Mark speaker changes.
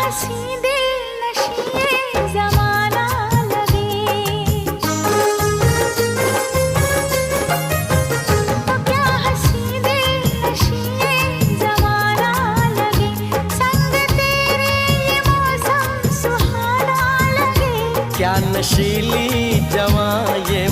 Speaker 1: हंसी दिल नशी ये जमाना लगे, तो क्या हंसी दिल नशी ये जमाना लगे, संग तेरे ये मौसम सुहाना लगे।
Speaker 2: क्या नशीली जवां ये